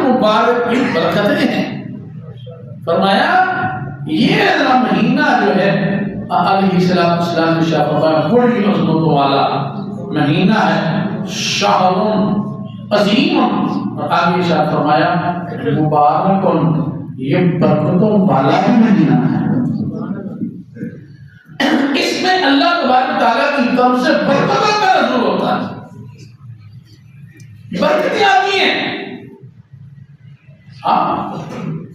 مبارک کی برکتیں ہیں. فرمایا یہ مہینہ جو ہے علیہ السلام نے شاہ فرمایا بڑی عظمتوں والا مہینہ ہے. شہر عظیم. اور آگے شاہ فرمایا مبارک یہ برکتوں والا بھی مہینہ ہے. اس میں اللہ تبارک تعالیٰ کی طرف سے برکتوں کا نزول ہوتا ہے. برکتیں آتی ہیں. ہاں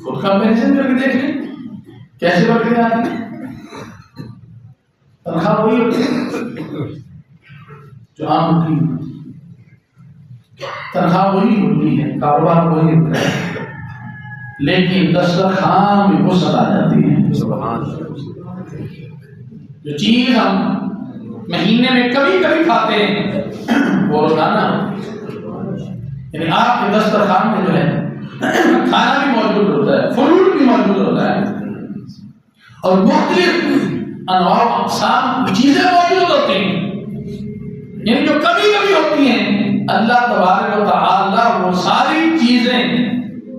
خود کمپیریزن کر کے دیکھ لیں کیسے برکتیں آتی ہیں. تنخواہ وہی ہوتی ہے جو عام ہوتی ہے, تنخواہ وہی ہوتی ہے, کاروبار وہی ہوتا ہے, لیکن دسترخوان میں وسعت آ جاتی ہے. سبحان اللہ. جو چیز ہم مہینے میں کبھی کبھی کھاتے ہیں وہ روزانہ ہوتی ہے. یعنی آپ کے دسترخوان میں جو ہے کھانا بھی موجود ہوتا ہے, فروٹ بھی موجود ہوتا ہے, اور مختلف انواع و اقسام کی چیزیں موجود ہوتی ہیں. یعنی جو کبھی کبھی ہوتی ہیں اللہ تبارک و تعالی وہ ساری چیزیں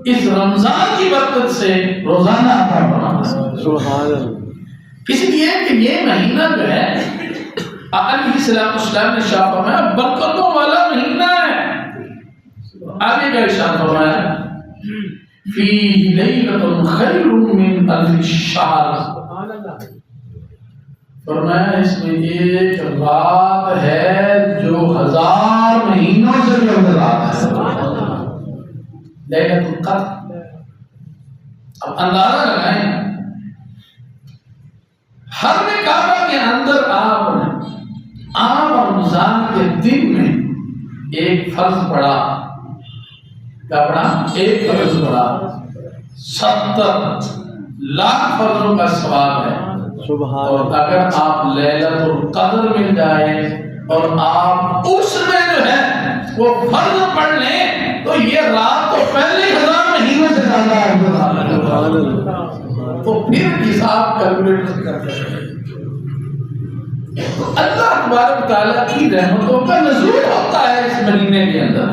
اس رمضان کی برکت سے روزانہ عطا فرماتا ہے. سبحان اللہ. اس لیے کہ یہ مہینہ جو ہے علیہ السلام نے شاہ فرمایا برکتوں والا مہینہ ہے. آگے کا ارشاد فرمایا فِيهِ لَيْلَةٌ خَيْرٌ مِّنْ أَلْفِ الشَّهْرِ. فرمایا اس میں ایک رات ہے جو 1000 مہینوں سے بھی افضل رات ہے. لیلۃ القدر. اب اندازہ لگائیں ہر میں کعبہ کے اندر آپ رمضان کے دن میں ایک فرض پڑا, کیا پڑا؟ ایک فرض پڑا. 70 لاکھ فرضوں کا ثواب ہے. اور اگر آپ لیلۃ القدر مل جائے اور آپ اس میں جو ہے وہ فرض پڑھ لیں تو یہ رات تو پہلے 1000 مہینے سے زیادہ ہے. تو پھر حساب کیلکولیٹ کرتے ہیں. اللہ تبارک تعالیٰ کی رحمتوں کا نزول ہوتا ہے اس مہینے کے اندر.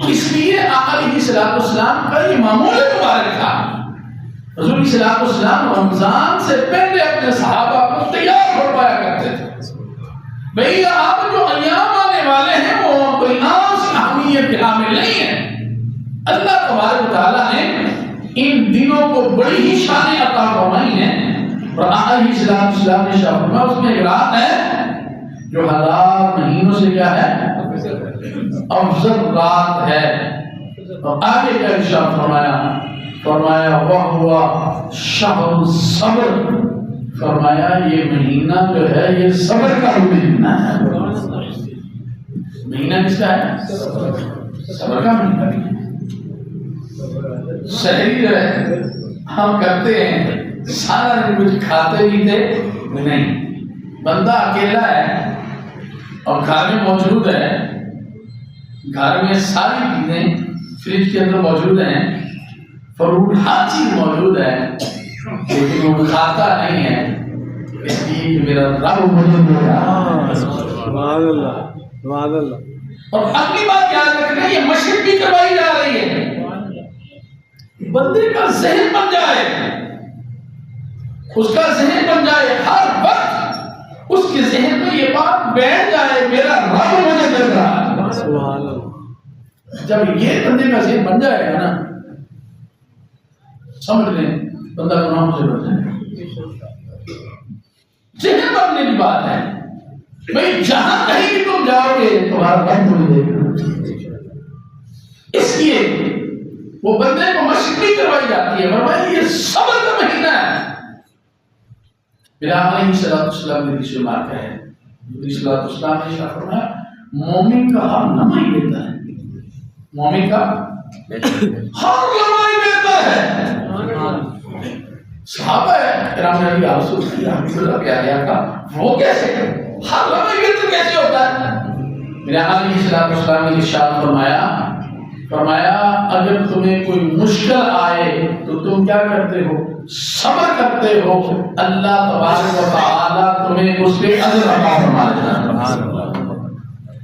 اس لیے علیہ السلام کا یہ معمول مبارک تھا. حضور صلی اللہ علیہ وسلم رمضان سے پہلے اپنے صحابہ کو تیار فرمایا کرتے تھے. بھئی آپ جو ایام آنے والے ہیں وہ کوئی عام اہمیت کے حامل نہیں ہیں. اللہ تبارک تعالیٰ نے ان دنوں کو بڑی ہی شان عطا فرمائی ہیں. اور علیہ السلام نے شاہ فرمایا اس میں ایک رات ہے جو 1000 مہینوں سے کیا ہے افضل رات ہے. اور آگے کیا ارشاد فرمایا وَهُوَ شَهْرُ الصَّبْرِ. فرمایا یہ مہینہ جو ہے یہ صبر کا مہینہ ہے. مہینہ کس کا ہے؟ صبر کا مہینہ. سحری جو ہے ہم کرتے ہیں سارا دن کچھ کھاتے پیتے نہیں. بندہ اکیلا ہے اور گھر میں موجود ہے, گھر میں ساری چیزیں فریج کے اندر موجود ہیں, فروٹ ہر چیز موجود ہے, لیکن وہ کھاتا نہیں ہے. اس لیے میرا رب موجود ہو رہا. سبحان اللہ سبحان اللہ. اور اگلی بات یاد رکھنا یہ مشق بھی کروائی جا رہی ہے. بندے کا ذہن بن جائے, اس کا ذہن بن جائے, ہر وقت اس کے ذہن میں یہ بات بیٹھ جائے میرا رب مجھے دیکھ رہا ہے. سبحان اللہ. جب یہ بندے کا ذہن بن جائے گا نا سمجھ لیں بندہ گناہوں سے بچ جائے. ذہن بننے کی بات ہے. بھئی جہاں کہیں بھی تم جاؤ گے تمہارا رب تمہیں دیکھ رہا. اس لیے وہ بندے کو مشق بھی کروائی جاتی ہے. فرمایا یہ صبر کا مہینہ ہے. بلال علیہ السلام نے اس بات کہا ہے. نبی صلی اللہ علیہ وسلم نے فرمایا مومن کا ہر لمحہ ہی بہتر ہے. مومن کا ہر لمحہ ہی بہتر ہے. صحابہ کرام نے بھی رسول اللہ کے آیا کا وہ کیسے ہر لمحہ بہتر کیسے ہوتا ہے. بلال علیہ السلام نے ارشاد فرمایا اگر تمہیں کوئی مشکل آئے تو تم کیا کرتے ہو؟ صبر کرتے ہو. اللہ تبارک و تعالی تمہیں اس کے اجر عطا فرما دیتا ہے.